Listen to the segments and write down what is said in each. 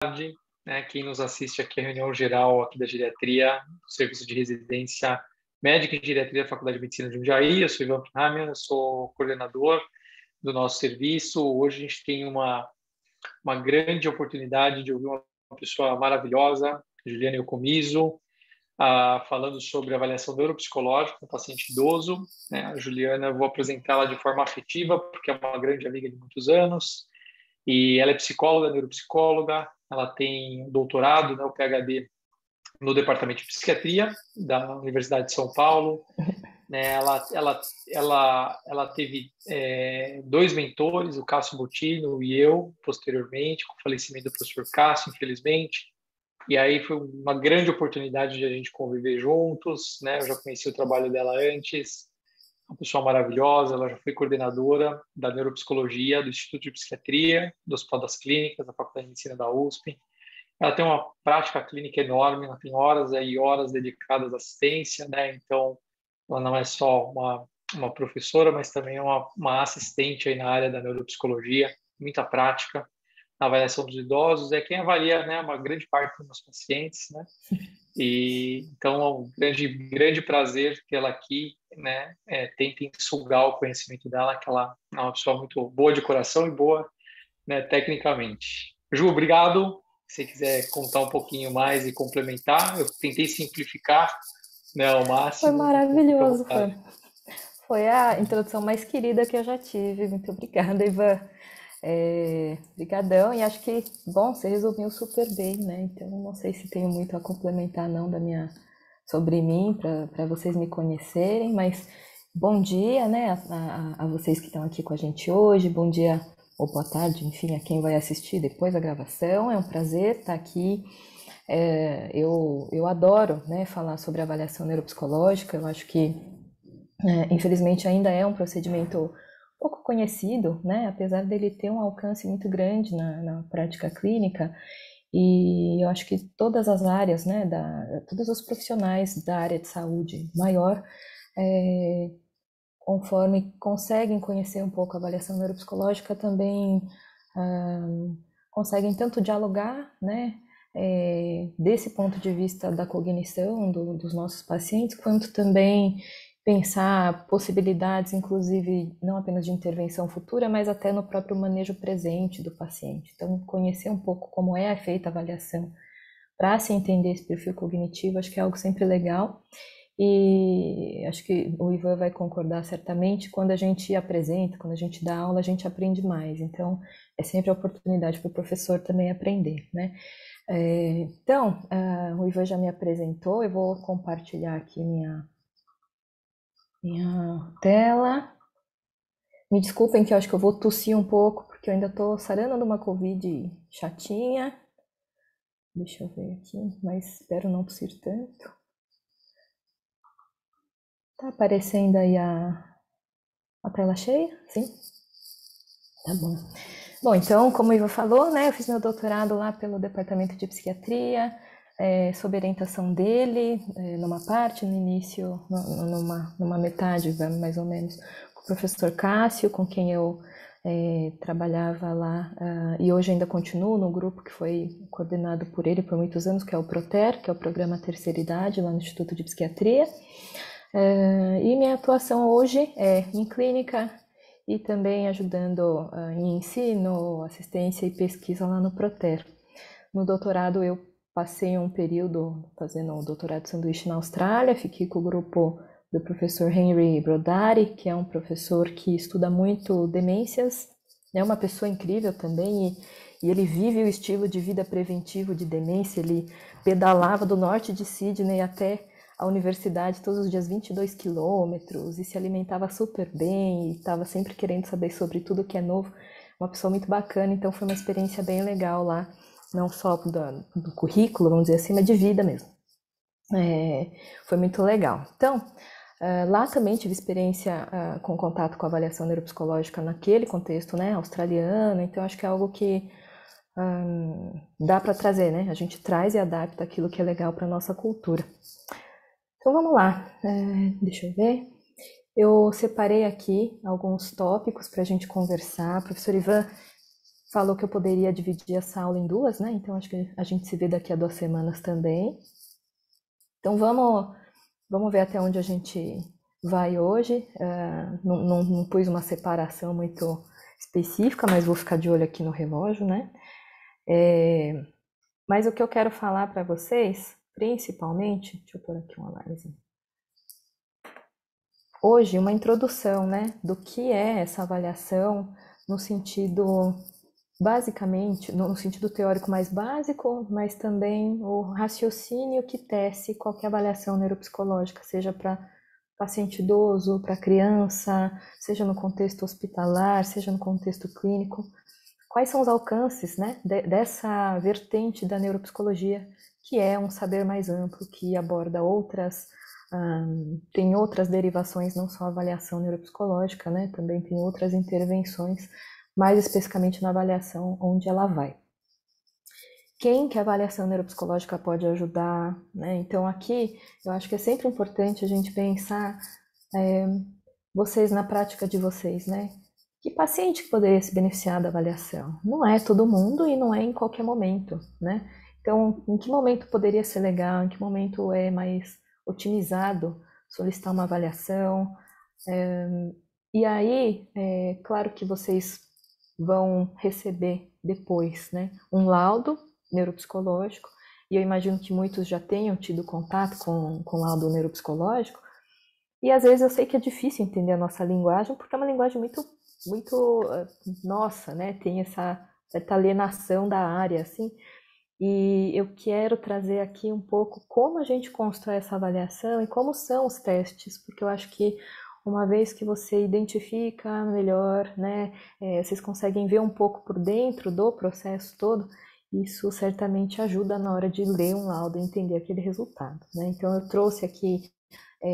tarde, né? Quem nos assiste aqui à reunião geral aqui da geriatria, do Serviço de Residência Médica em Geriatria da Faculdade de Medicina de Jundiaí. Eu sou Ivan Pinhamia, eu sou coordenador do nosso serviço. Hoje a gente tem uma grande oportunidade de ouvir uma pessoa maravilhosa, Juliana Yokomizo, falando sobre avaliação neuropsicológica no paciente idoso, né? A Juliana, eu vou apresentá-la de forma afetiva, porque é uma grande amiga de muitos anos, e ela é psicóloga, neuropsicóloga, ela tem um doutorado, né, o PhD, no Departamento de Psiquiatria da Universidade de São Paulo, né? Ela teve dois mentores, o Cássio Botino e eu, posteriormente, com o falecimento do professor Cássio, infelizmente. E aí foi uma grande oportunidade de a gente conviver juntos, né? Eu já conheci o trabalho dela antes, uma pessoa maravilhosa. Ela já foi coordenadora da neuropsicologia do Instituto de Psiquiatria, do Hospital das Clínicas, da Faculdade de Medicina da USP. Ela tem uma prática clínica enorme, ela tem horas e horas dedicadas à assistência, né? Então, ela não é só uma professora, mas também é uma assistente aí na área da neuropsicologia, muita prática na avaliação dos idosos, é quem avalia, né, uma grande parte dos meus pacientes, né? E então é um grande prazer tê-la aqui, né? Tentem sugar o conhecimento dela, que ela é uma pessoa muito boa de coração e boa, né, tecnicamente. Ju, obrigado. Se você quiser contar um pouquinho mais e complementar, eu tentei simplificar, né, ao Foi máximo, então fica à maravilhoso, vontade. foi a introdução mais querida que eu já tive. Muito obrigada, Ivan. Brigadão, e acho que, bom, você resumiu super bem, né? Então, não sei se tenho muito a complementar não sobre mim, para vocês me conhecerem, mas bom dia, né, a vocês que estão aqui com a gente hoje, bom dia ou boa tarde, enfim, a quem vai assistir depois da gravação. É um prazer estar aqui. Eu adoro, né, falar sobre avaliação neuropsicológica. Eu acho que, infelizmente, ainda é um procedimento pouco conhecido, né, apesar dele ter um alcance muito grande na prática clínica. E eu acho que todas as áreas, né, todos os profissionais da área de saúde maior, conforme conseguem conhecer um pouco a avaliação neuropsicológica, também conseguem tanto dialogar, né, desse ponto de vista da cognição dos nossos pacientes, quanto também pensar possibilidades, inclusive, não apenas de intervenção futura, mas até no próprio manejo presente do paciente. Então, conhecer um pouco como é feita a avaliação para se entender esse perfil cognitivo, acho que é algo sempre legal. E acho que o Ivan vai concordar certamente, quando a gente apresenta, quando a gente dá aula, a gente aprende mais. Então, é sempre a oportunidade para o professor também aprender, né? Então, o Ivan já me apresentou, eu vou compartilhar aqui minha tela. Me desculpem que eu acho que eu vou tossir um pouco, porque eu ainda estou sarando de uma Covid chatinha. Deixa eu ver aqui, mas espero não tossir tanto. Tá aparecendo aí a tela cheia? Sim? Tá bom. Bom, então, como o Ivo falou, né, eu fiz meu doutorado lá pelo Departamento de Psiquiatria, sob orientação dele, numa parte, no início, numa metade, mais ou menos, com o professor Cássio, com quem eu trabalhava lá, e hoje ainda continuo no grupo que foi coordenado por ele por muitos anos, que é o PROTER, que é o Programa Terceira Idade, lá no Instituto de Psiquiatria. E minha atuação hoje é em clínica e também ajudando em ensino, assistência e pesquisa lá no Proter. No doutorado eu passei um período fazendo o doutorado de sanduíche na Austrália, fiquei com o grupo do professor Henry Brodari, que é um professor que estuda muito demências, é uma pessoa incrível também, e ele vive o estilo de vida preventivo de demência. Ele pedalava do norte de Sydney até a universidade todos os dias, 22 quilômetros, e se alimentava super bem, e estava sempre querendo saber sobre tudo que é novo. Uma pessoa muito bacana, então foi uma experiência bem legal lá, não só do currículo, vamos dizer assim, mas de vida mesmo. Foi muito legal. Então, lá também tive experiência com contato com a avaliação neuropsicológica naquele contexto, né, australiano, então acho que é algo que dá para trazer, né? A gente traz e adapta aquilo que é legal para a nossa cultura. Então vamos lá, deixa eu ver. Eu separei aqui alguns tópicos para a gente conversar. Professor Ivan, falou que eu poderia dividir essa aula em duas, né? Então acho que a gente se vê daqui a 2 semanas também. Então vamos ver até onde a gente vai hoje. Não pus uma separação muito específica, mas vou ficar de olho aqui no relógio, né? Mas o que eu quero falar para vocês, principalmente, deixa eu pôr aqui um alarmezinho. Hoje, uma introdução, né, do que é essa avaliação no sentido, basicamente, no sentido teórico mais básico, mas também o raciocínio que tece qualquer avaliação neuropsicológica, seja para paciente idoso, para criança, seja no contexto hospitalar, seja no contexto clínico. Quais são os alcances, né, dessa vertente da neuropsicologia, que é um saber mais amplo, que aborda tem outras derivações, não só a avaliação neuropsicológica, né, também tem outras intervenções, mais especificamente na avaliação onde ela vai. Quem que a avaliação neuropsicológica pode ajudar, né? Então aqui eu acho que é sempre importante a gente pensar vocês na prática de vocês, né? Que paciente que poderia se beneficiar da avaliação? Não é todo mundo e não é em qualquer momento, né? Então, em que momento poderia ser legal? Em que momento é mais otimizado solicitar uma avaliação? E aí, claro que vocês vão receber depois, né, um laudo neuropsicológico, e eu imagino que muitos já tenham tido contato com o laudo neuropsicológico, e às vezes eu sei que é difícil entender a nossa linguagem, porque é uma linguagem muito nossa, né, tem essa certa alienação da área, assim, e eu quero trazer aqui um pouco como a gente constrói essa avaliação e como são os testes, porque eu acho que uma vez que você identifica melhor, né, vocês conseguem ver um pouco por dentro do processo todo, isso certamente ajuda na hora de ler um laudo e entender aquele resultado, né? Então eu trouxe aqui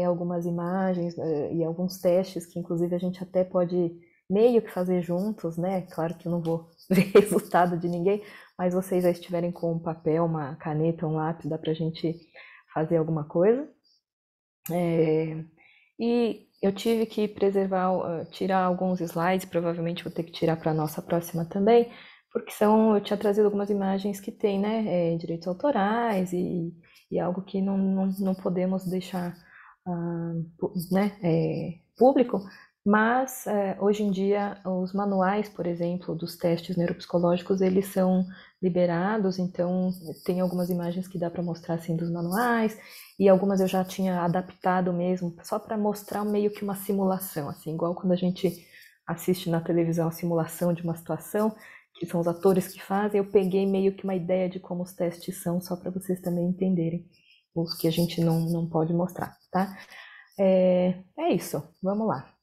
algumas imagens e alguns testes que inclusive a gente até pode meio que fazer juntos, né? Claro que eu não vou ver resultado de ninguém, mas vocês já estiverem com um papel, uma caneta, um lápis, dá pra gente fazer alguma coisa. E eu tive que tirar alguns slides, provavelmente vou ter que tirar para a nossa próxima também, porque eu tinha trazido algumas imagens que tem, né, direitos autorais e algo que não podemos deixar né, público, mas hoje em dia os manuais, por exemplo, dos testes neuropsicológicos, eles são liberados, então tem algumas imagens que dá para mostrar assim dos manuais, e algumas eu já tinha adaptado mesmo, só para mostrar meio que uma simulação, assim, igual quando a gente assiste na televisão a simulação de uma situação, que são os atores que fazem, eu peguei meio que uma ideia de como os testes são, só para vocês também entenderem os que a gente não pode mostrar, tá? É isso, vamos lá.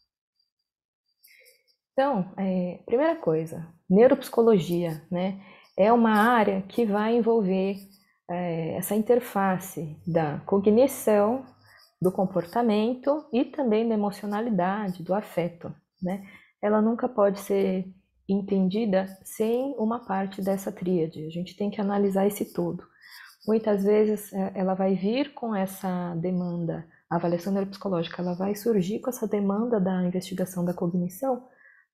Então, primeira coisa, neuropsicologia, né? É uma área que vai envolver essa interface da cognição, do comportamento e também da emocionalidade, do afeto, né? Ela nunca pode ser entendida sem uma parte dessa tríade. A gente tem que analisar esse todo. Muitas vezes ela vai vir com essa demanda, a avaliação neuropsicológica, ela vai surgir com essa demanda da investigação da cognição,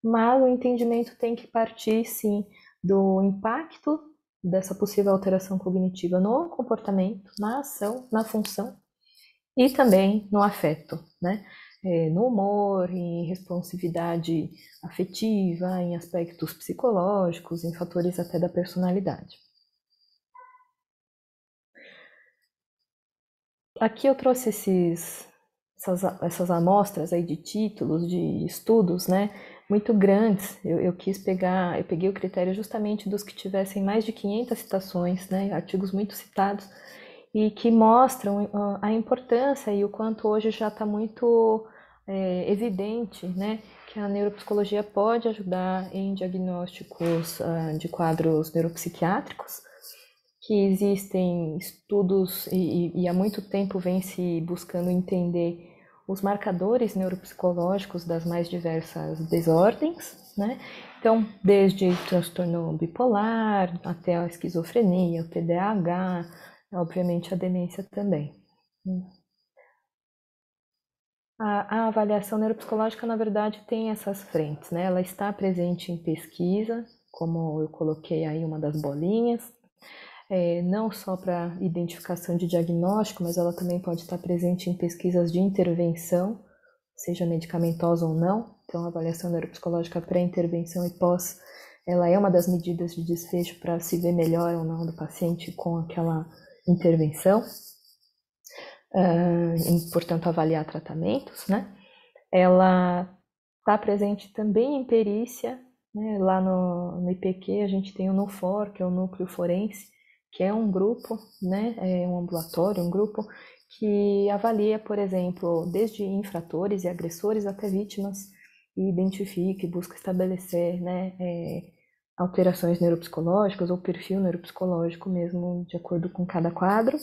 mas o entendimento tem que partir, sim, do impacto dessa possível alteração cognitiva no comportamento, na ação, na função e também no afeto, né? No humor, em responsividade afetiva, em aspectos psicológicos, em fatores até da personalidade. Aqui eu trouxe essas amostras aí de títulos, de estudos, né, muito grandes. Eu peguei o critério justamente dos que tivessem mais de 500 citações, né, artigos muito citados, e que mostram a importância e o quanto hoje já está muito evidente, né, que a neuropsicologia pode ajudar em diagnósticos de quadros neuropsiquiátricos, que existem estudos e há muito tempo vem se buscando entender os marcadores neuropsicológicos das mais diversas desordens, né? Então, desde transtorno bipolar até a esquizofrenia, o TDAH, obviamente a demência também. A avaliação neuropsicológica, na verdade, tem essas frentes, né? Ela está presente em pesquisa, como eu coloquei aí uma das bolinhas, não só para identificação de diagnóstico, mas ela também pode estar presente em pesquisas de intervenção, seja medicamentosa ou não. Então, a avaliação neuropsicológica pré-intervenção e pós, ela é uma das medidas de desfecho para se ver melhor ou não do paciente com aquela intervenção, e, portanto, avaliar tratamentos, né? Ela está presente também em perícia, né? Lá no IPQ a gente tem o NUFOR, que é o Núcleo Forense, que é um grupo, né? É um ambulatório, um grupo que avalia, por exemplo, desde infratores e agressores até vítimas, e identifica e busca estabelecer, né, alterações neuropsicológicas ou perfil neuropsicológico mesmo, de acordo com cada quadro.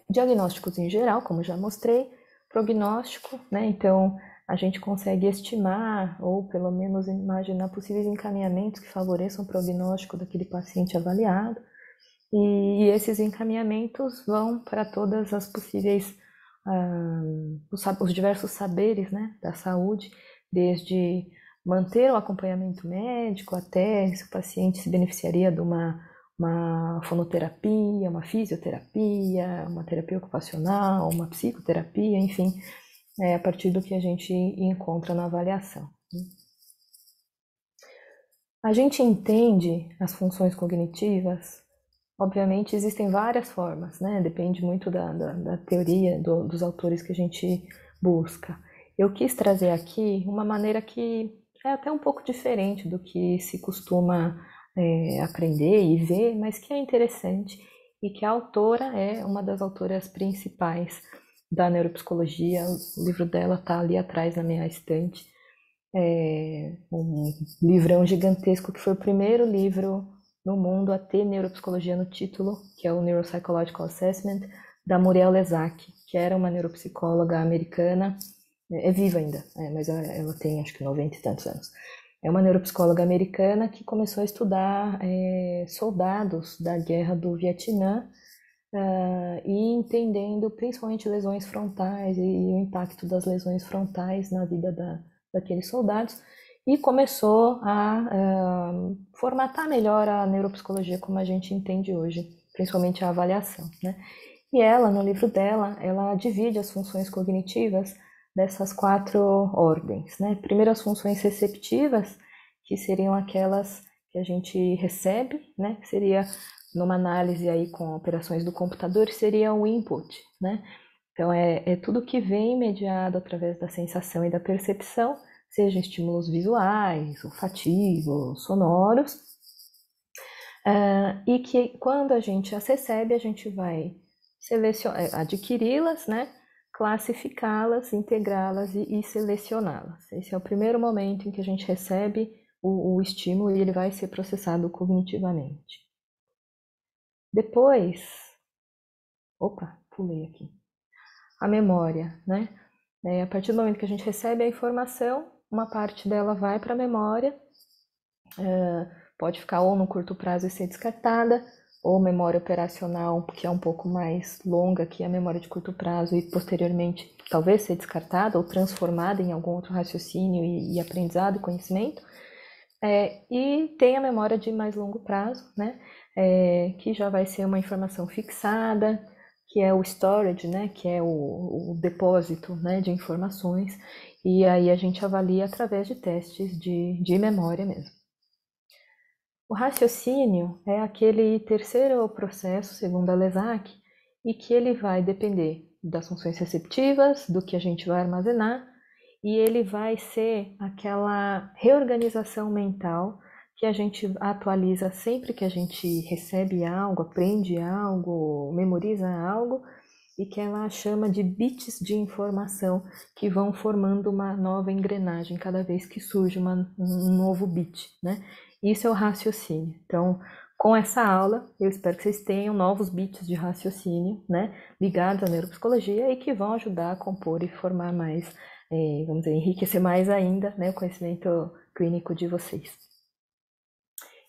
Diagnósticos em geral, como já mostrei, prognóstico, né? Então a gente consegue estimar ou pelo menos imaginar possíveis encaminhamentos que favoreçam o prognóstico daquele paciente avaliado, e esses encaminhamentos vão para todas as possíveis, os diversos saberes, né, da saúde, desde manter o acompanhamento médico até se o paciente se beneficiaria de uma fonoterapia, uma fisioterapia, uma terapia ocupacional, uma psicoterapia, enfim, a partir do que a gente encontra na avaliação. A gente entende as funções cognitivas, obviamente existem várias formas, né? Depende muito da teoria, dos autores que a gente busca. Eu quis trazer aqui uma maneira que é até um pouco diferente do que se costuma aprender e ver, mas que é interessante, e que a autora é uma das autoras principais da neuropsicologia. O livro dela está ali atrás na minha estante, um livrão gigantesco, que foi o primeiro livro no mundo a ter neuropsicologia no título, que é o Neuropsychological Assessment, da Muriel Lesak, que era uma neuropsicóloga americana, é viva ainda, mas ela tem acho que 90 e tantos anos. É uma neuropsicóloga americana que começou a estudar soldados da guerra do Vietnã, e entendendo principalmente lesões frontais e o impacto das lesões frontais na vida daqueles soldados, e começou a formatar melhor a neuropsicologia como a gente entende hoje, principalmente a avaliação, né? E ela, no livro dela, ela divide as funções cognitivas dessas 4 ordens, né? Primeiro, as funções receptivas, que seriam aquelas que a gente recebe, né? Que seria, numa análise aí com operações do computador, seria o input, né? Então, é tudo que vem mediado através da sensação e da percepção, seja estímulos visuais, olfativos, sonoros, e que quando a gente as recebe, a gente vai adquiri-las, né? Classificá-las, integrá-las e selecioná-las. Esse é o primeiro momento em que a gente recebe o estímulo e ele vai ser processado cognitivamente. Depois, pulei aqui. A memória, né? A partir do momento que a gente recebe a informação, uma parte dela vai para a memória, pode ficar ou no curto prazo e ser descartada, ou memória operacional, que é um pouco mais longa que a memória de curto prazo, e posteriormente talvez ser descartada ou transformada em algum outro raciocínio e aprendizado e conhecimento. E tem a memória de mais longo prazo, né? Que já vai ser uma informação fixada, que é o storage, né? Que é o depósito, né, de informações, e aí a gente avalia através de testes de memória mesmo. O raciocínio é aquele terceiro processo, segundo a Lesak, e que ele vai depender das funções receptivas, do que a gente vai armazenar, e ele vai ser aquela reorganização mental que a gente atualiza sempre que a gente recebe algo, aprende algo, memoriza algo, e que ela chama de bits de informação, que vão formando uma nova engrenagem cada vez que surge um novo bit, né? Isso é o raciocínio. Então, com essa aula, eu espero que vocês tenham novos bits de raciocínio, né, ligados à neuropsicologia, e que vão ajudar a compor e formar mais, vamos dizer, enriquecer mais ainda, né, o conhecimento clínico de vocês.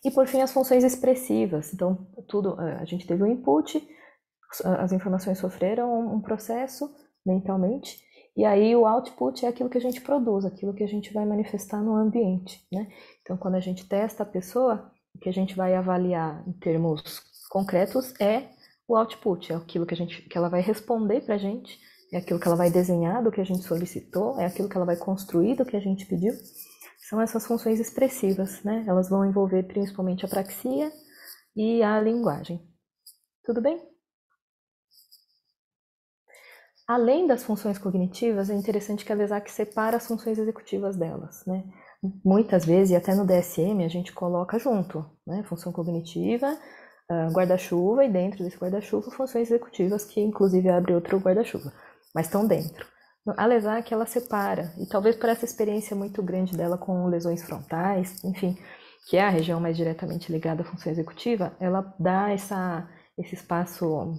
E por fim, as funções expressivas. Então, a gente teve um input, as informações sofreram um processo mentalmente, E aí o output é aquilo que a gente produz, aquilo que a gente vai manifestar no ambiente, né? Então, quando a gente testa a pessoa, o que a gente vai avaliar em termos concretos é o output, é aquilo que ela vai responder para a gente, é aquilo que ela vai desenhar do que a gente solicitou, é aquilo que ela vai construir do que a gente pediu. São essas funções expressivas, né? Elas vão envolver principalmente a praxia e a linguagem. Tudo bem? Além das funções cognitivas, é interessante que a LESAC separa as funções executivas delas, né? Muitas vezes, e até no DSM, a gente coloca junto, né? Função cognitiva, guarda-chuva, e dentro desse guarda-chuva, funções executivas, que inclusive abre outro guarda-chuva, mas estão dentro. A LESAC, ela separa, e talvez por essa experiência muito grande dela com lesões frontais, enfim, que é a região mais diretamente ligada à função executiva, ela dá esse espaço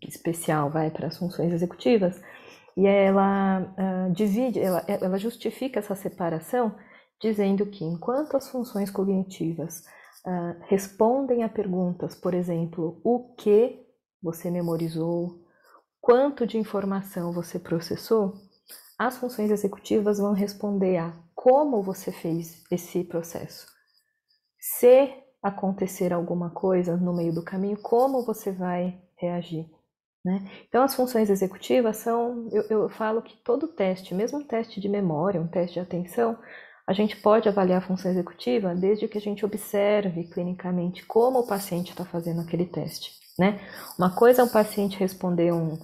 especial para as funções executivas, e ela divide, ela justifica essa separação dizendo que enquanto as funções cognitivas respondem a perguntas, por exemplo, o que você memorizou, quanto de informação você processou, as funções executivas vão responder a como você fez esse processo. Se acontecer alguma coisa no meio do caminho, como você vai reagir, né? Então, as funções executivas são, eu falo que todo teste, mesmo um teste de memória, um teste de atenção, a gente pode avaliar a função executiva desde que a gente observe clinicamente como o paciente está fazendo aquele teste, né? Uma coisa é um paciente responder um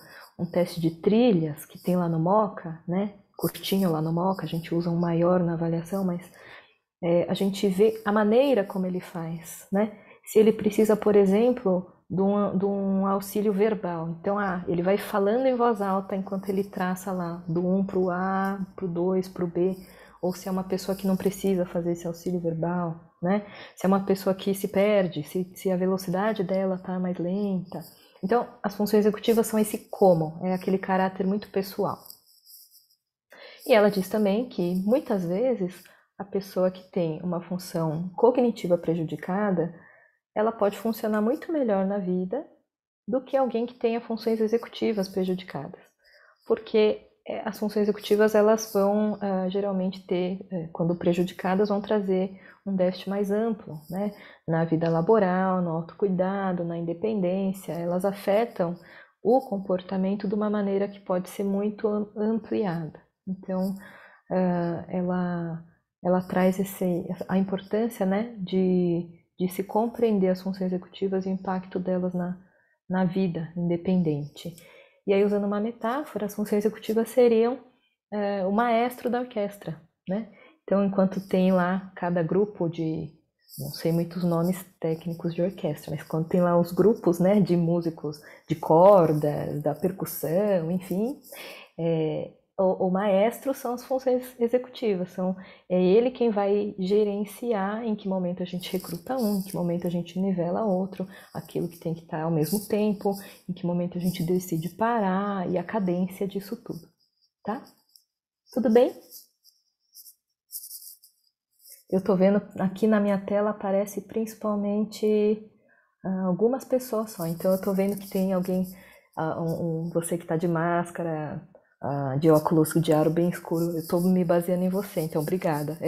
teste de trilhas que tem lá no MoCA, né? Curtinho lá no MoCA, a gente usa um maior na avaliação, mas a gente vê a maneira como ele faz, né? Se ele precisa, por exemplo, de um auxílio verbal. Então, ele vai falando em voz alta enquanto ele traça lá, do 1 para o A, para o 2, para o B, ou se é uma pessoa que não precisa fazer esse auxílio verbal, né? Se é uma pessoa que se perde, se a velocidade dela está mais lenta. Então, as funções executivas são esse como, é aquele caráter muito pessoal. E ela diz também que, muitas vezes, a pessoa que tem uma função cognitiva prejudicada, ela pode funcionar muito melhor na vida do que alguém que tenha funções executivas prejudicadas. Porque as funções executivas, elas vão geralmente ter, quando prejudicadas, vão trazer um déficit mais amplo, né? Na vida laboral, no autocuidado, na independência, elas afetam o comportamento de uma maneira que pode ser muito ampliada. Então, ela traz a importância, né, de se compreender as funções executivas e o impacto delas na vida independente. E aí, usando uma metáfora, as funções executivas seriam o maestro da orquestra, né? Então, enquanto tem lá cada grupo não sei muitos nomes técnicos de orquestra, mas quando tem lá os grupos, né, de músicos de cordas, da percussão, enfim, o maestro são as funções executivas, é ele quem vai gerenciar em que momento a gente recruta um, em que momento a gente nivela outro, aquilo que tem que estar ao mesmo tempo, em que momento a gente decide parar e a cadência disso tudo, tá? Tudo bem? Eu tô vendo aqui na minha tela aparece principalmente algumas pessoas só, então eu tô vendo que tem alguém, você que tá de máscara, de óculos de aro bem escuro, eu tô me baseando em você, então obrigada.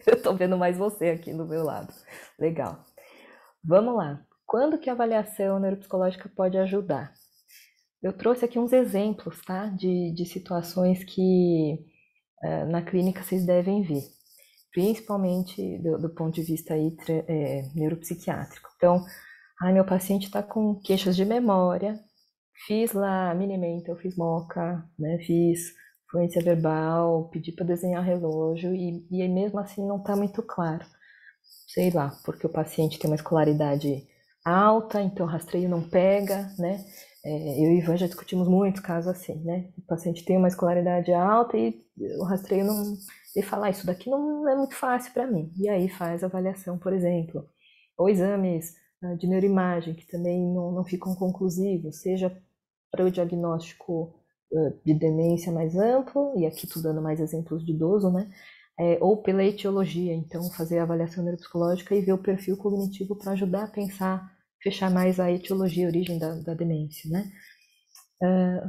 Eu tô vendo mais você aqui do meu lado. Legal. Vamos lá. Quando que a avaliação neuropsicológica pode ajudar? Eu trouxe aqui uns exemplos, tá? De situações que na clínica vocês devem ver, principalmente do ponto de vista aí, neuropsiquiátrico. Então, meu paciente está com queixas de memória, fiz lá Mini-Mental, fiz MoCA, né, fiz fluência verbal, pedi para desenhar relógio e mesmo assim não está muito claro. Sei lá, porque o paciente tem uma escolaridade alta, então o rastreio não pega, né? Eu e Ivan já discutimos muitos casos assim, né? O paciente tem uma escolaridade alta e o rastreio não... Ele fala, isso daqui não é muito fácil para mim. E aí faz avaliação, por exemplo. Ou exames de neuroimagem, que também não ficam conclusivos, seja para o diagnóstico de demência mais amplo, e aqui estou dando mais exemplos de idoso, né? Ou pela etiologia, então fazer a avaliação neuropsicológica e ver o perfil cognitivo para ajudar a pensar, fechar mais a etiologia, a origem da demência, né?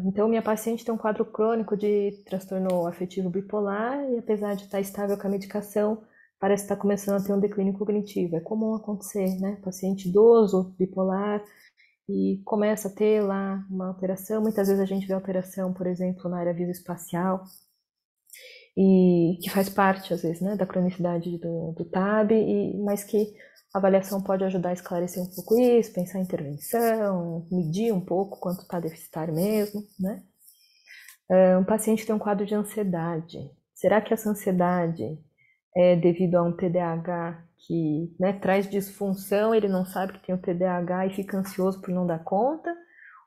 Então, minha paciente tem um quadro crônico de transtorno afetivo bipolar e, apesar de estar estável com a medicação, parece estar começando a ter um declínio cognitivo. É comum acontecer, né? Paciente idoso, bipolar, e começa a ter lá uma alteração. Muitas vezes a gente vê alteração, por exemplo, na área visoespacial, e que faz parte, às vezes, né, da cronicidade do TAB, mas que a avaliação pode ajudar a esclarecer um pouco isso, pensar em intervenção, medir um pouco quanto está deficitário mesmo, né? Um paciente tem um quadro de ansiedade. Será que essa ansiedade é devido a um TDAH que, né, traz disfunção, ele não sabe que tem o TDAH e fica ansioso por não dar conta?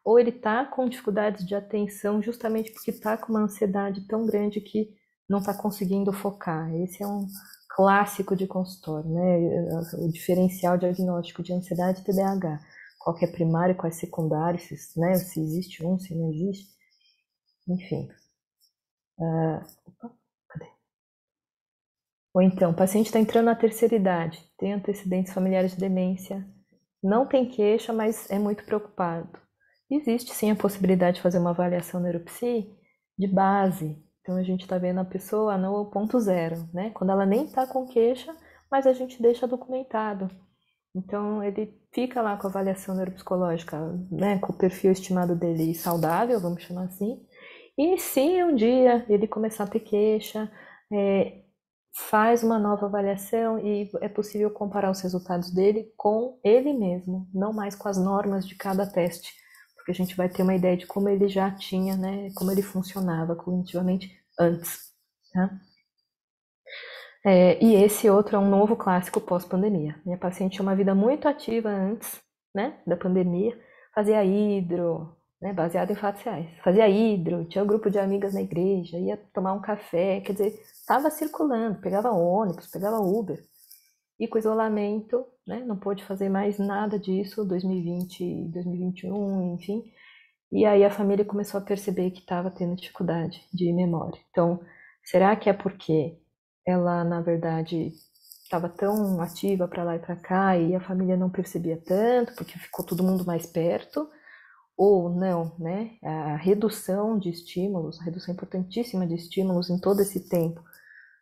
Ou ele está com dificuldades de atenção justamente porque está com uma ansiedade tão grande que não está conseguindo focar? Esse é um clássico de consultório, né? O diferencial diagnóstico de ansiedade e TDAH. Qual que é primário, qual é secundário, né? Se existe um, se não existe. Enfim. Opa, cadê? Ou então, o paciente está entrando na terceira idade, tem antecedentes familiares de demência, não tem queixa, mas é muito preocupado. Existe sim a possibilidade de fazer uma avaliação neuropsi de base. Então a gente está vendo a pessoa no ponto zero, né? Quando ela nem está com queixa, mas a gente deixa documentado. Então ele fica lá com a avaliação neuropsicológica, né? Com o perfil estimado dele saudável, vamos chamar assim. E se um dia ele começar a ter queixa, faz uma nova avaliação e é possível comparar os resultados dele com ele mesmo, não mais com as normas de cada teste, porque a gente vai ter uma ideia de como ele já tinha, né, como ele funcionava cognitivamente antes. Tá? E esse outro é um novo clássico pós-pandemia. Minha paciente tinha uma vida muito ativa antes, né, da pandemia, fazia hidro, né, baseado em fatos reais. Fazia hidro, tinha um grupo de amigas na igreja, ia tomar um café, quer dizer, estava circulando, pegava ônibus, pegava Uber. E com o isolamento, né, não pôde fazer mais nada disso, 2020, 2021, enfim. E aí a família começou a perceber que estava tendo dificuldade de memória. Então, será que é porque ela, na verdade, estava tão ativa para lá e para cá e a família não percebia tanto, porque ficou todo mundo mais perto? Ou não, né? A redução de estímulos, a redução importantíssima de estímulos em todo esse tempo,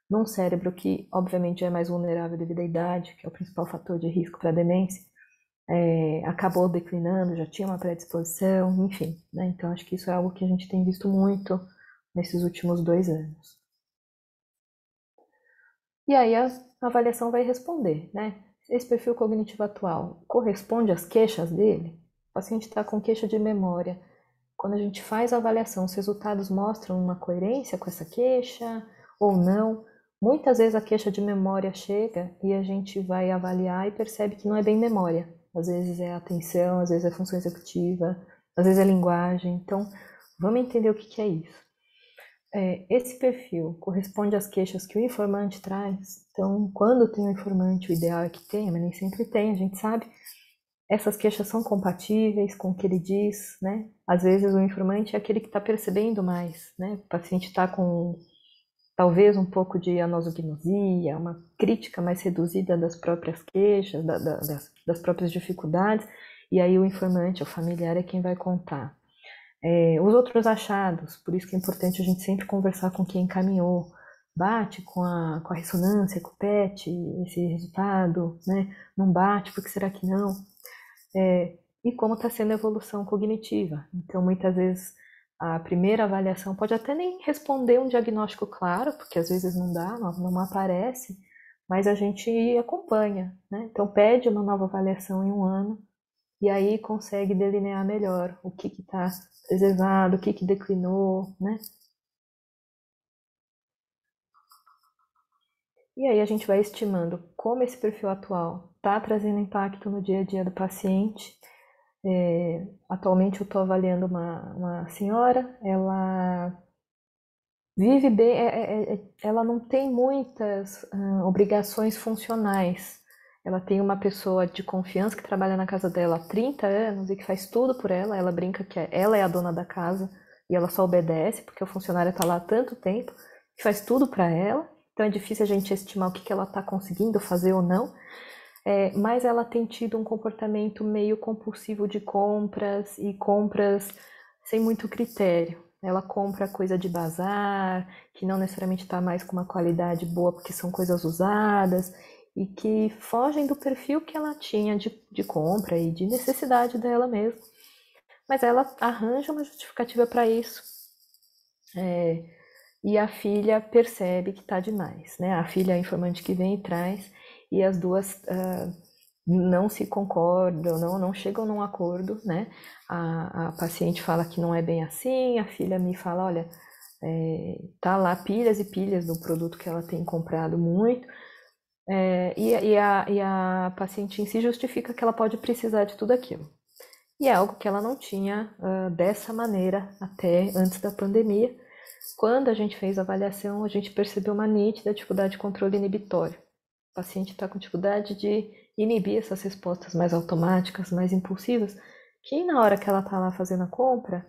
num cérebro que, obviamente, é mais vulnerável devido à idade, que é o principal fator de risco para a demência, acabou declinando, já tinha uma predisposição, enfim, né? Então acho que isso é algo que a gente tem visto muito nesses últimos 2 anos. E aí a avaliação vai responder, né? Esse perfil cognitivo atual corresponde às queixas dele? O paciente está com queixa de memória. Quando a gente faz a avaliação, os resultados mostram uma coerência com essa queixa ou não? Muitas vezes a queixa de memória chega e a gente vai avaliar e percebe que não é bem memória. Às vezes é atenção, às vezes é função executiva, às vezes é linguagem. Então, vamos entender o que é isso. Esse perfil corresponde às queixas que o informante traz. Então, quando tem um informante, o ideal é que tenha, mas nem sempre tem, a gente sabe. Essas queixas são compatíveis com o que ele diz, né? Às vezes o informante é aquele que está percebendo mais, né? O paciente está com talvez um pouco de anosognosia, uma crítica mais reduzida das próprias queixas, das próprias dificuldades, e aí o informante, o familiar, é quem vai contar. Os outros achados, por isso que é importante a gente sempre conversar com quem encaminhou, bate com a ressonância, com o PET, esse resultado, né? Não bate, por que será que não? E como está sendo a evolução cognitiva. Então, muitas vezes, a primeira avaliação pode até nem responder um diagnóstico claro, porque às vezes não dá, não aparece, mas a gente acompanha, né? Então, pede uma nova avaliação em 1 ano, e aí consegue delinear melhor o que está preservado, o que declinou, né? E aí a gente vai estimando como esse perfil atual está trazendo impacto no dia a dia do paciente. Atualmente eu estou avaliando uma senhora, ela vive bem, ela não tem muitas obrigações funcionais. Ela tem uma pessoa de confiança que trabalha na casa dela há 30 anos e que faz tudo por ela. Ela brinca que ela é a dona da casa e ela só obedece porque o funcionário está lá há tanto tempo, que faz tudo para ela. Então é difícil a gente estimar o que ela está conseguindo fazer ou não. Mas ela tem tido um comportamento meio compulsivo de compras, e compras sem muito critério. Ela compra coisa de bazar, que não necessariamente está mais com uma qualidade boa porque são coisas usadas e que fogem do perfil que ela tinha de compra e de necessidade dela mesma. Mas ela arranja uma justificativa para isso. E a filha percebe que está demais, né? A filha é a informante que vem e traz, e as duas não se concordam, não chegam num acordo, né? A paciente fala que não é bem assim, a filha me fala, olha, tá lá pilhas e pilhas do produto que ela tem comprado muito, e a paciente em si justifica que ela pode precisar de tudo aquilo. E é algo que ela não tinha dessa maneira até antes da pandemia. Quando a gente fez a avaliação, a gente percebeu uma nítida dificuldade de controle inibitório. O paciente está com dificuldade de inibir essas respostas mais automáticas, mais impulsivas, que na hora que ela está lá fazendo a compra,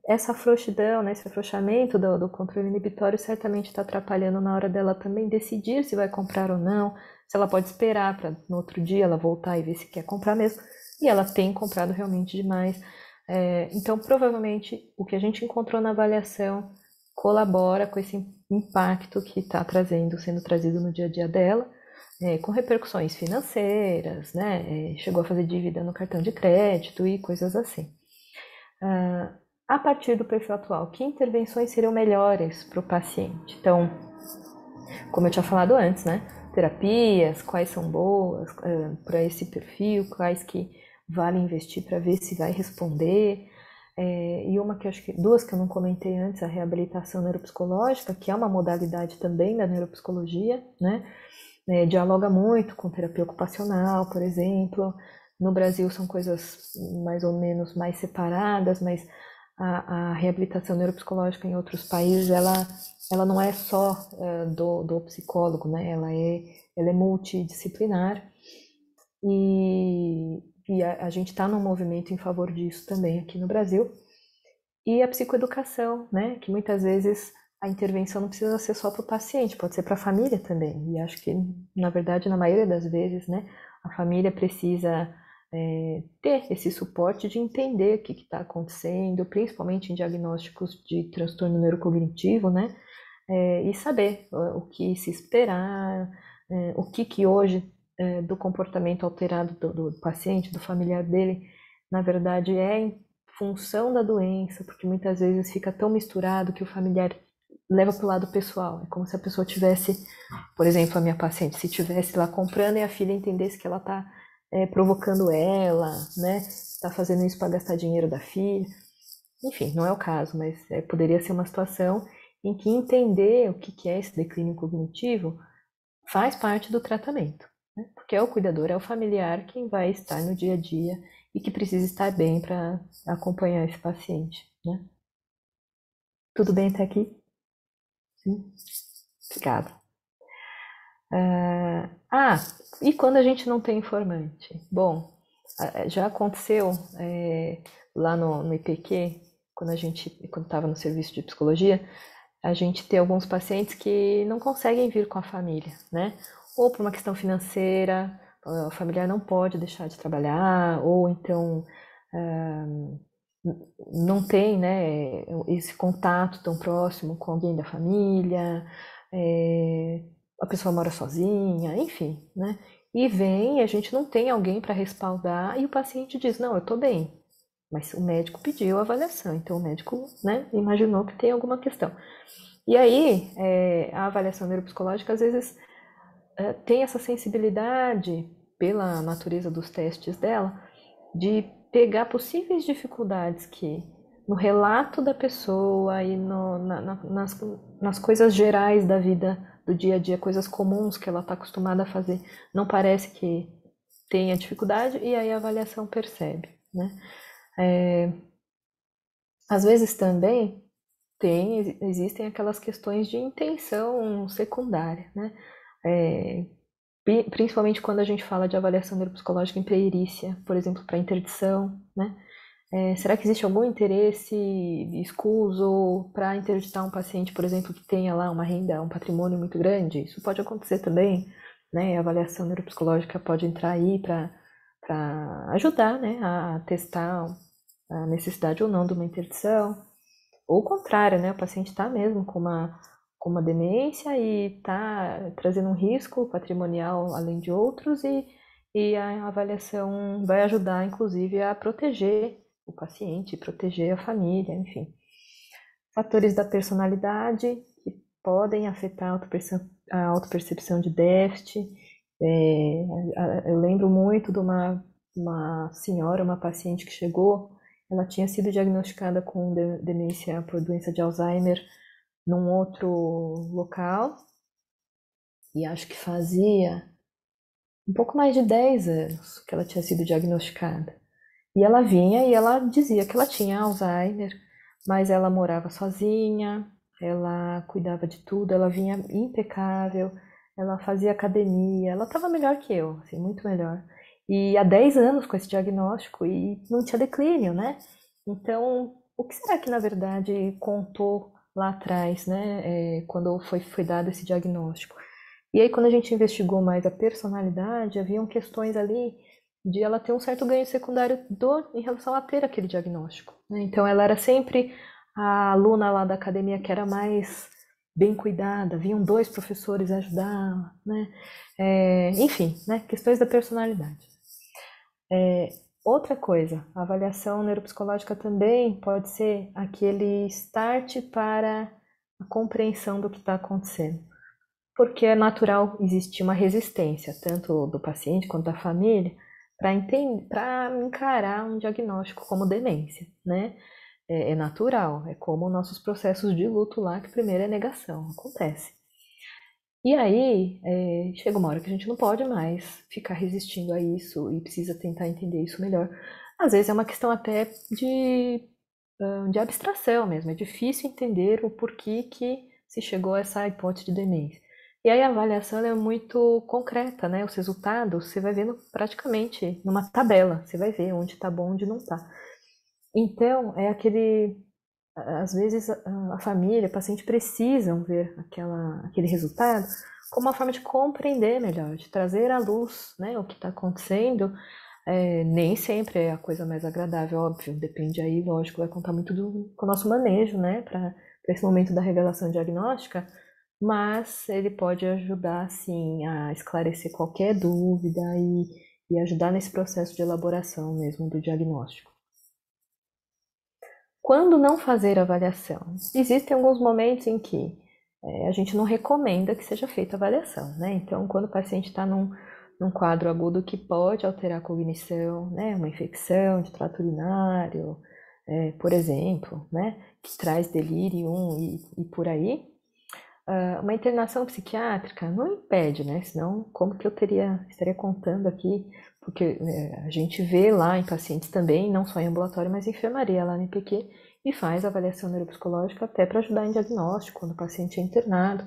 essa frouxidão, né, esse afrouxamento do controle inibitório certamente está atrapalhando na hora dela também decidir se vai comprar ou não, se ela pode esperar para no outro dia ela voltar e ver se quer comprar mesmo. E ela tem comprado realmente demais. Então, provavelmente, o que a gente encontrou na avaliação colabora com esse impacto que está sendo trazido no dia a dia dela, com repercussões financeiras, né? Chegou a fazer dívida no cartão de crédito e coisas assim. A partir do perfil atual, que intervenções seriam melhores para o paciente? Então, como eu tinha falado antes, né? Terapias, quais são boas para esse perfil, quais que vale investir para ver se vai responder. E uma que eu acho que duas que eu não comentei antes, a reabilitação neuropsicológica, que é uma modalidade também da neuropsicologia, né? Dialoga muito com terapia ocupacional, por exemplo. No Brasil são coisas mais ou menos mais separadas, mas a reabilitação neuropsicológica em outros países, ela não é só do psicólogo, né? Ela é multidisciplinar e a gente está num movimento em favor disso também aqui no Brasil. E a psicoeducação, né? Que muitas vezes a intervenção não precisa ser só para o paciente, pode ser para a família também. E acho que, na verdade, na maioria das vezes, né? A família precisa ter esse suporte de entender o que está acontecendo, principalmente em diagnósticos de transtorno neurocognitivo, né? E saber o que se esperar, o que hoje do comportamento alterado do paciente, do familiar dele, na verdade é em função da doença, porque muitas vezes fica tão misturado que o familiar leva para o lado pessoal. É como se a pessoa tivesse, por exemplo, a minha paciente, se tivesse lá comprando e a filha entendesse que ela está provocando ela, né? Está fazendo isso para gastar dinheiro da filha. Enfim, não é o caso, mas poderia ser uma situação em que entender o que é esse declínio cognitivo faz parte do tratamento, né? Porque é o cuidador, é o familiar quem vai estar no dia a dia e que precisa estar bem para acompanhar esse paciente, né? Tudo bem até aqui? Sim? Obrigada. E quando a gente não tem informante? Bom, já aconteceu lá no IPQ, quando estava no serviço de psicologia, a gente tem alguns pacientes que não conseguem vir com a família, né? Ou por uma questão financeira, o familiar não pode deixar de trabalhar, ou então não tem, né, esse contato tão próximo com alguém da família, a pessoa mora sozinha, enfim, né? E vem, a gente não tem alguém para respaldar, e o paciente diz, não, eu estou bem, mas o médico pediu a avaliação, então o médico, né, imaginou que tem alguma questão. E aí, a avaliação neuropsicológica, às vezes, tem essa sensibilidade, pela natureza dos testes dela, de pegar possíveis dificuldades que, no relato da pessoa e nas coisas gerais da vida, do dia a dia, coisas comuns que ela está acostumada a fazer, não parece que tenha dificuldade, e aí a avaliação percebe, né? Às vezes também existem aquelas questões de intenção secundária, né? Principalmente quando a gente fala de avaliação neuropsicológica em pré-irícia, por exemplo, para interdição, né? Será que existe algum interesse escuso para interditar um paciente, por exemplo, que tenha lá uma renda, um patrimônio muito grande? Isso pode acontecer também, né? A avaliação neuropsicológica pode entrar aí para ajudar, né, a testar a necessidade ou não de uma interdição, ou o contrário, né? O paciente está mesmo com uma demência e está trazendo um risco patrimonial além de outros, e a avaliação vai ajudar, inclusive, a proteger o paciente, proteger a família, enfim. Fatores da personalidade que podem afetar a autopercepção de déficit. Eu lembro muito de uma senhora, uma paciente que chegou, ela tinha sido diagnosticada com demência por doença de Alzheimer num outro local, e acho que fazia um pouco mais de 10 anos que ela tinha sido diagnosticada. E ela vinha e ela dizia que ela tinha Alzheimer, mas ela morava sozinha, ela cuidava de tudo, ela vinha impecável, ela fazia academia, ela estava melhor que eu, assim, muito melhor. E há 10 anos com esse diagnóstico e não tinha declínio, né? Então, o que será que na verdade contou lá atrás, né, quando foi dado esse diagnóstico? E aí, quando a gente investigou mais a personalidade, haviam questões ali de ela ter um certo ganho secundário em relação a ter aquele diagnóstico, né? Então, ela era sempre a aluna lá da academia que era mais bem cuidada, vinham 2 professores ajudá-la, né? Enfim, né? Questões da personalidade. Outra coisa, a avaliação neuropsicológica também pode ser aquele start para a compreensão do que está acontecendo. Porque é natural existir uma resistência, tanto do paciente quanto da família, para encarar um diagnóstico como demência, né? É natural, é como nossos processos de luto lá, que primeiro é negação, acontece. E aí, chega uma hora que a gente não pode mais ficar resistindo a isso e precisa tentar entender isso melhor. Às vezes é uma questão até de abstração mesmo, é difícil entender o porquê que se chegou a essa hipótese de demência. E aí a avaliação é muito concreta, né? Os resultados você vai vendo praticamente numa tabela, você vai ver onde está bom, onde não está. Então, às vezes a família, o paciente precisam ver aquele resultado como uma forma de compreender melhor, de trazer à luz, né, o que está acontecendo. Nem sempre é a coisa mais agradável, óbvio, depende aí, lógico, vai contar muito com o nosso manejo, né, para esse momento da revelação diagnóstica, mas ele pode ajudar, sim, a esclarecer qualquer dúvida e ajudar nesse processo de elaboração mesmo do diagnóstico. Quando não fazer avaliação? Existem alguns momentos em que a gente não recomenda que seja feita avaliação, né? Então, quando o paciente está num quadro agudo que pode alterar a cognição, né? Uma infecção de trato urinário, por exemplo, né? Que traz delírio e por aí, uma internação psiquiátrica não impede, né? Senão, como que eu estaria contando aqui? Porque a gente vê lá em pacientes também, não só em ambulatório, mas em enfermaria lá no IPQ, e faz avaliação neuropsicológica até para ajudar em diagnóstico, quando o paciente é internado.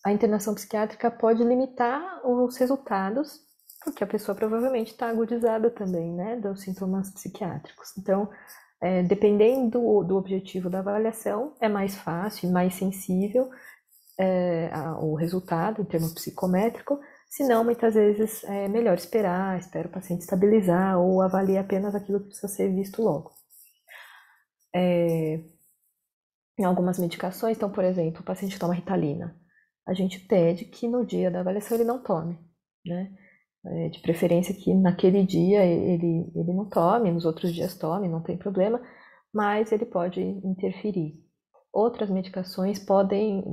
A internação psiquiátrica pode limitar os resultados, porque a pessoa provavelmente está agudizada também, né, dos sintomas psiquiátricos. Então, dependendo do objetivo da avaliação, é mais fácil, mais sensível o resultado em termos psicométrico, senão muitas vezes é melhor espera o paciente estabilizar ou avaliar apenas aquilo que precisa ser visto logo. Em algumas medicações, então, por exemplo, o paciente toma Ritalina, a gente pede que no dia da avaliação ele não tome, né? De preferência que naquele dia ele não tome, nos outros dias tome, não tem problema, mas ele pode interferir. Outras medicações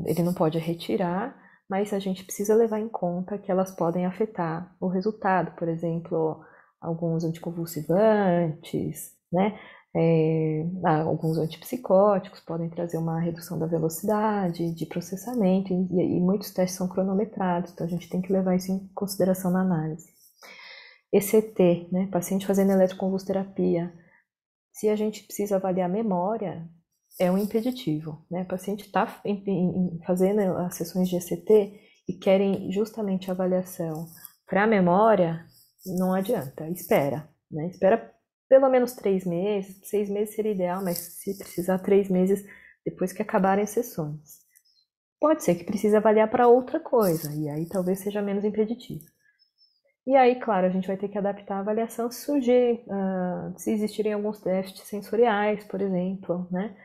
ele não pode retirar, mas a gente precisa levar em conta que elas podem afetar o resultado, por exemplo, alguns anticonvulsivantes, né? Alguns antipsicóticos podem trazer uma redução da velocidade de processamento e muitos testes são cronometrados, então a gente tem que levar isso em consideração na análise. ECT, né? Paciente fazendo eletroconvulsoterapia. Se a gente precisa avaliar a memória, é um impeditivo, né? O paciente está fazendo as sessões de ECT e querem justamente a avaliação para a memória, não adianta, espera, né? Espera pelo menos 3 meses, 6 meses seria ideal, mas se precisar 3 meses depois que acabarem as sessões. Pode ser que precise avaliar para outra coisa, e aí talvez seja menos impeditivo. E aí, claro, a gente vai ter que adaptar a avaliação se surgir, se existirem alguns déficits sensoriais, por exemplo, né?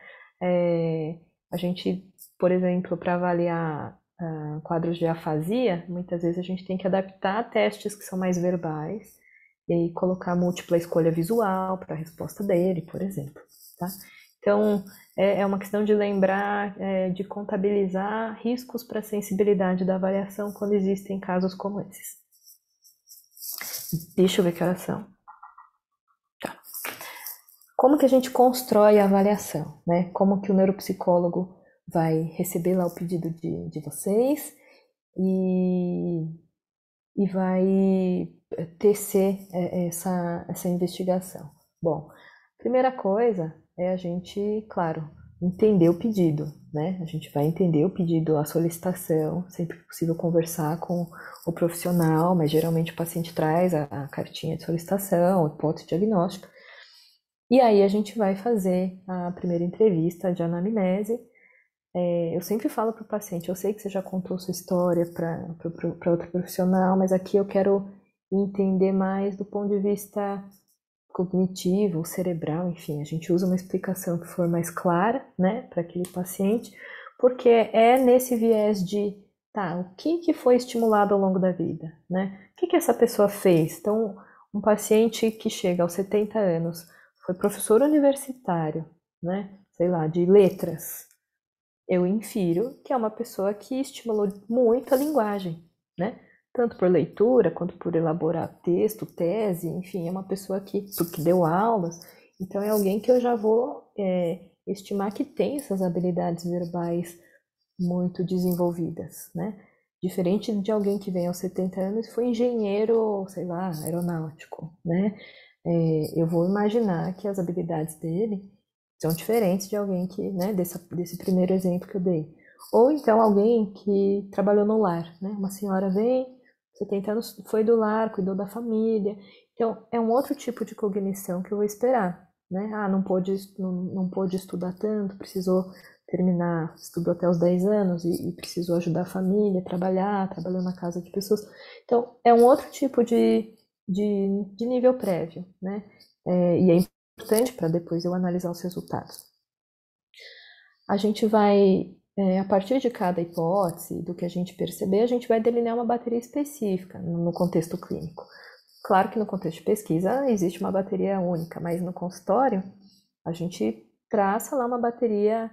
A gente, por exemplo, para avaliar quadros de afasia, muitas vezes a gente tem que adaptar testes que são mais verbais e aí colocar múltipla escolha visual para a resposta dele, por exemplo, tá? Então, é uma questão de lembrar, de contabilizar riscos para a sensibilidade da avaliação quando existem casos como esses. Deixa eu ver que horas são. Tá. Como que a gente constrói a avaliação, né? Como que o neuropsicólogo vai receber lá o pedido de vocês e vai tecer essa investigação? Bom, primeira coisa é a gente, claro, entender o pedido, né? A gente vai entender o pedido, a solicitação, sempre que possível conversar com o profissional, mas geralmente o paciente traz a cartinha de solicitação, a hipótese diagnóstica, e aí a gente vai fazer a primeira entrevista de anamnese. Eu sempre falo para o paciente, eu sei que você já contou sua história para outro profissional, mas aqui eu quero entender mais do ponto de vista cognitivo, cerebral, enfim, a gente usa uma explicação que for mais clara, né, para aquele paciente, porque é nesse viés de, tá, o que foi estimulado ao longo da vida, né? O que essa pessoa fez? Então, um paciente que chega aos 70 anos, foi professor universitário, né, sei lá, de letras, eu infiro que é uma pessoa que estimulou muito a linguagem, né? Tanto por leitura, quanto por elaborar texto, tese, enfim, é uma pessoa que deu aulas, então é alguém que eu já vou estimar que tem essas habilidades verbais muito desenvolvidas, né? Diferente de alguém que vem aos 70 anos e foi engenheiro, sei lá, aeronáutico, né? Eu vou imaginar que as habilidades dele são diferentes de alguém que, né, desse primeiro exemplo que eu dei. Ou então alguém que trabalhou no lar, né? Uma senhora vem, 70 anos, foi do lar, cuidou da família. Então, é um outro tipo de cognição que eu vou esperar, né? Ah, não pôde estudar tanto, precisou terminar, estudou até os 10 anos e precisou ajudar a família, trabalhou na casa de pessoas. Então, é um outro tipo de nível prévio, né? E é importante para depois eu analisar os resultados. A gente vai, a partir de cada hipótese, do que a gente perceber, a gente vai delinear uma bateria específica no contexto clínico. Claro que no contexto de pesquisa existe uma bateria única, mas no consultório a gente traça lá uma bateria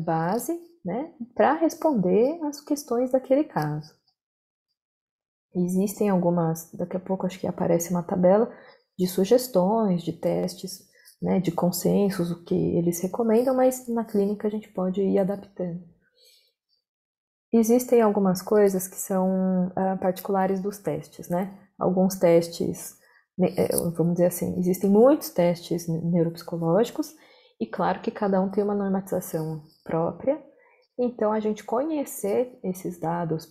base, né, para responder às questões daquele caso. Existem algumas, daqui a pouco acho que aparece uma tabela de sugestões, de testes, né, de consensos, o que eles recomendam, mas na clínica a gente pode ir adaptando. Existem algumas coisas que são particulares dos testes, né? Alguns testes, vamos dizer assim, existem muitos testes neuropsicológicos e claro que cada um tem uma normatização própria, então a gente conhecer esses dados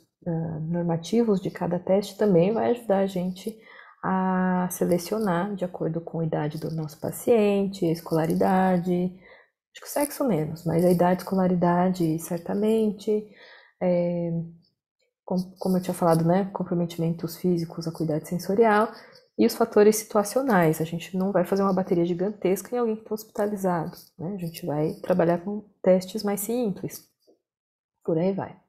normativos de cada teste também vai ajudar a gente a selecionar de acordo com a idade do nosso paciente, a escolaridade, acho que o sexo menos, mas a idade, escolaridade, certamente, como eu tinha falado, né, comprometimentos físicos, acuidade sensorial e os fatores situacionais. A gente não vai fazer uma bateria gigantesca em alguém que está hospitalizado, né? A gente vai trabalhar com testes mais simples, por aí vai.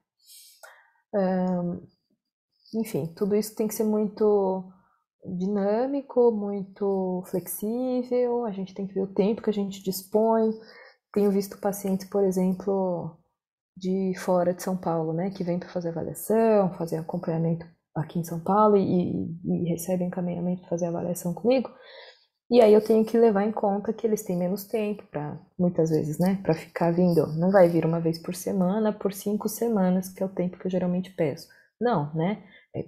Enfim, tudo isso tem que ser muito dinâmico, muito flexível, a gente tem que ver o tempo que a gente dispõe. Tenho visto pacientes, por exemplo, de fora de São Paulo, né, que vem para fazer avaliação, fazer acompanhamento aqui em São Paulo e recebem encaminhamento para fazer avaliação comigo. E aí eu tenho que levar em conta que eles têm menos tempo para, muitas vezes, né, para ficar vindo. Não vai vir uma vez por semana, por 5 semanas, que é o tempo que eu geralmente peço. Não, né?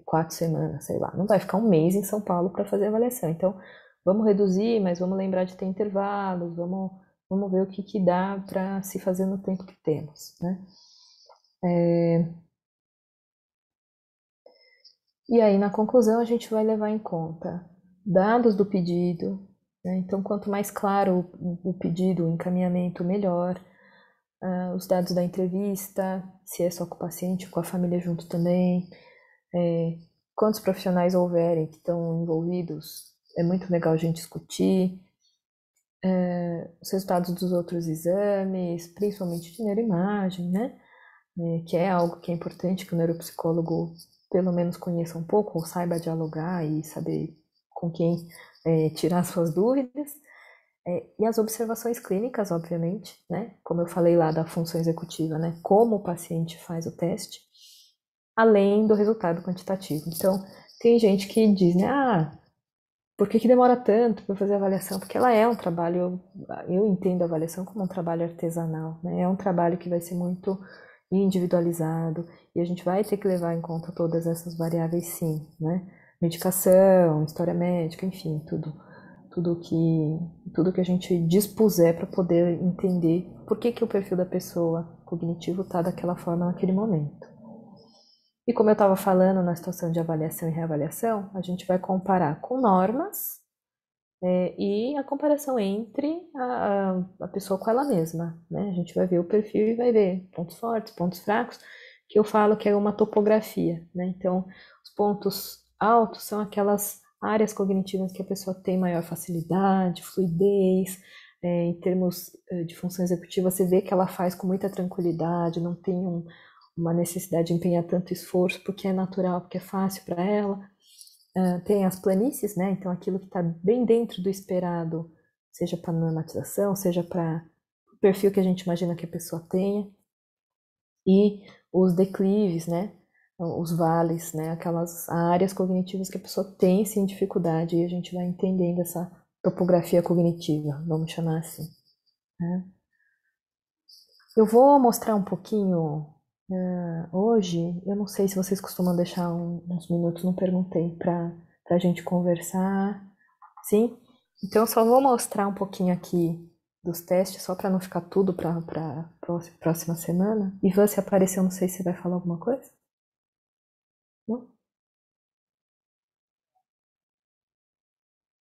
4 semanas, sei lá. Não vai ficar um mês em São Paulo para fazer avaliação. Então, vamos reduzir, mas vamos lembrar de ter intervalos, vamos ver o que dá para se fazer no tempo que temos, né? E aí, na conclusão, a gente vai levar em conta dados do pedido, né? Então, quanto mais claro o pedido, o encaminhamento, melhor. Os dados da entrevista, se é só com o paciente, com a família junto também. quantos profissionais houverem que estão envolvidos, é muito legal a gente discutir. Os resultados dos outros exames, principalmente de neuroimagem, né? Que é algo que é importante que o neuropsicólogo pelo menos conheça um pouco, ou saiba dialogar e saber com quem tirar suas dúvidas. E as observações clínicas, obviamente, né? Como eu falei lá da função executiva, né? Como o paciente faz o teste, além do resultado quantitativo. Então, tem gente que diz, né? Por que demora tanto para fazer a avaliação? Porque ela é um trabalho, eu entendo a avaliação como um trabalho artesanal, né? É um trabalho que vai ser muito individualizado e a gente vai ter que levar em conta todas essas variáveis, sim, né? Medicação, história médica, enfim, tudo que a gente dispuser para poder entender por que o perfil da pessoa cognitivo está daquela forma naquele momento. E como eu estava falando na situação de avaliação e reavaliação, a gente vai comparar com normas e a comparação entre a pessoa com ela mesma, né? A gente vai ver o perfil e vai ver pontos fortes, pontos fracos, que eu falo que é uma topografia, né? Então, os pontos altos são aquelas áreas cognitivas que a pessoa tem maior facilidade, fluidez, em termos de função executiva, você vê que ela faz com muita tranquilidade, não tem uma necessidade de empenhar tanto esforço, porque é natural, porque é fácil para ela. Tem as planícies, né? Então aquilo que está bem dentro do esperado, seja para normatização, seja para o perfil que a gente imagina que a pessoa tenha. E os declives, né? Os vales, né? Aquelas áreas cognitivas que a pessoa tem sim dificuldade e a gente vai entendendo essa topografia cognitiva, vamos chamar assim. Né? Eu vou mostrar um pouquinho hoje. Eu não sei se vocês costumam deixar uns minutos, não perguntei, para a gente conversar. Sim? Então, eu só vou mostrar um pouquinho aqui dos testes, só para não ficar tudo para próxima semana. Ivan, se apareceu, não sei se vai falar alguma coisa? Não?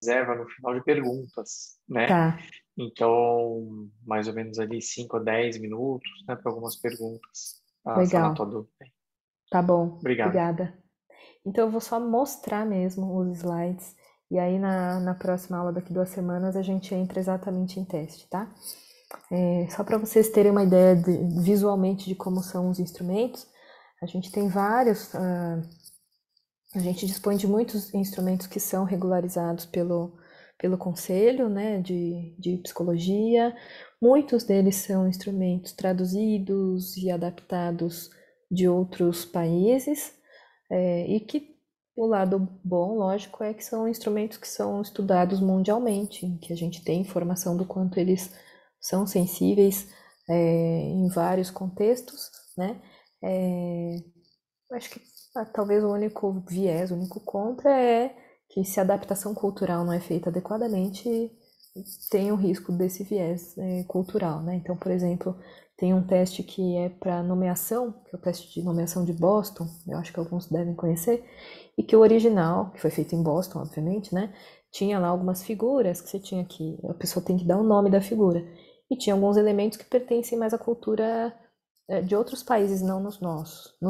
Reserva no final de perguntas, né? Tá, Então, mais ou menos ali 5 a 10 minutos, né, para algumas perguntas. Sanar tua legal. dúvida. Tá bom, Obrigado. obrigada. Então, eu vou só mostrar mesmo os slides. E aí, na próxima aula, daqui 2 semanas, a gente entra exatamente em teste, tá? Só para vocês terem uma ideia visualmente de como são os instrumentos, a gente tem vários, a gente dispõe de muitos instrumentos que são regularizados pelo Conselho, né, de Psicologia. Muitos deles são instrumentos traduzidos e adaptados de outros países, e que o lado bom, lógico, é que são instrumentos que são estudados mundialmente, em que a gente tem informação do quanto eles são sensíveis em vários contextos, né? Acho que talvez o único viés, o único contra é que se a adaptação cultural não é feita adequadamente, tem o risco desse viés cultural, né? Então, por exemplo, tem um teste que é para nomeação, que é o teste de nomeação de Boston, eu acho que alguns devem conhecer, e que o original, que foi feito em Boston, obviamente, né? Tinha lá algumas figuras que você tinha que, a pessoa tem que dar o nome da figura. E tinha alguns elementos que pertencem mais à cultura de outros países, não no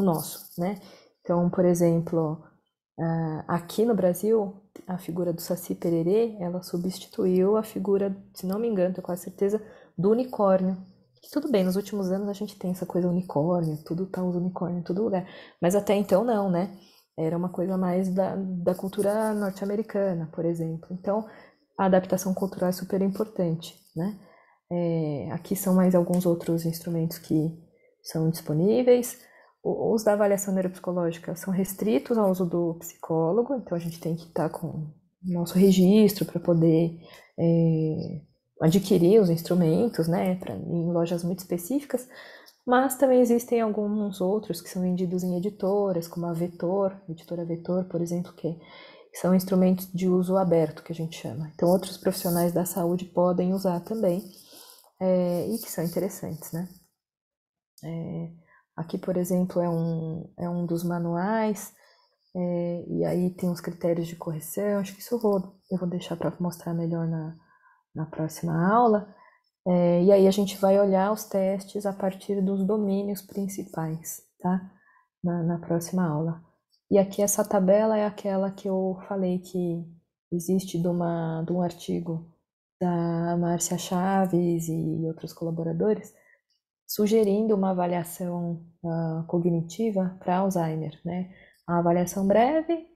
nosso, né? Então, por exemplo, aqui no Brasil, a figura do Saci Pererê, ela substituiu a figura, se não me engano, tenho quase certeza, do unicórnio. E tudo bem, nos últimos anos a gente tem essa coisa unicórnio, tudo tá os unicórnio em todo lugar. Mas até então não, né? Era uma coisa mais da cultura norte-americana, por exemplo. Então, a adaptação cultural é super importante, né? Aqui são mais alguns outros instrumentos que são disponíveis. Os da avaliação neuropsicológica são restritos ao uso do psicólogo, então a gente tem que estar com o nosso registro para poder adquirir os instrumentos, né, em lojas muito específicas, mas também existem alguns outros que são vendidos em editoras, como a Vetor, editora Vetor, por exemplo, que são instrumentos de uso aberto, que a gente chama. Então, outros profissionais da saúde podem usar também, e que são interessantes, né? Aqui, por exemplo, é um dos manuais, e aí tem os critérios de correção. Acho que isso eu vou deixar para mostrar melhor na próxima aula. E aí a gente vai olhar os testes a partir dos domínios principais, tá? Na próxima aula. E aqui essa tabela é aquela que eu falei que existe de um artigo da Márcia Chaves e outros colaboradores, sugerindo uma avaliação cognitiva para Alzheimer, né? A avaliação breve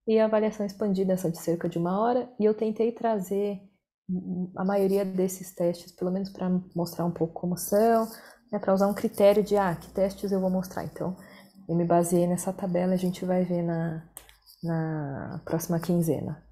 e a avaliação expandida, essa de cerca de 1 hora, e eu tentei trazer a maioria desses testes, pelo menos para mostrar um pouco como são, né, para usar um critério de, que testes eu vou mostrar. Então, eu me baseei nessa tabela, a gente vai ver na próxima quinzena.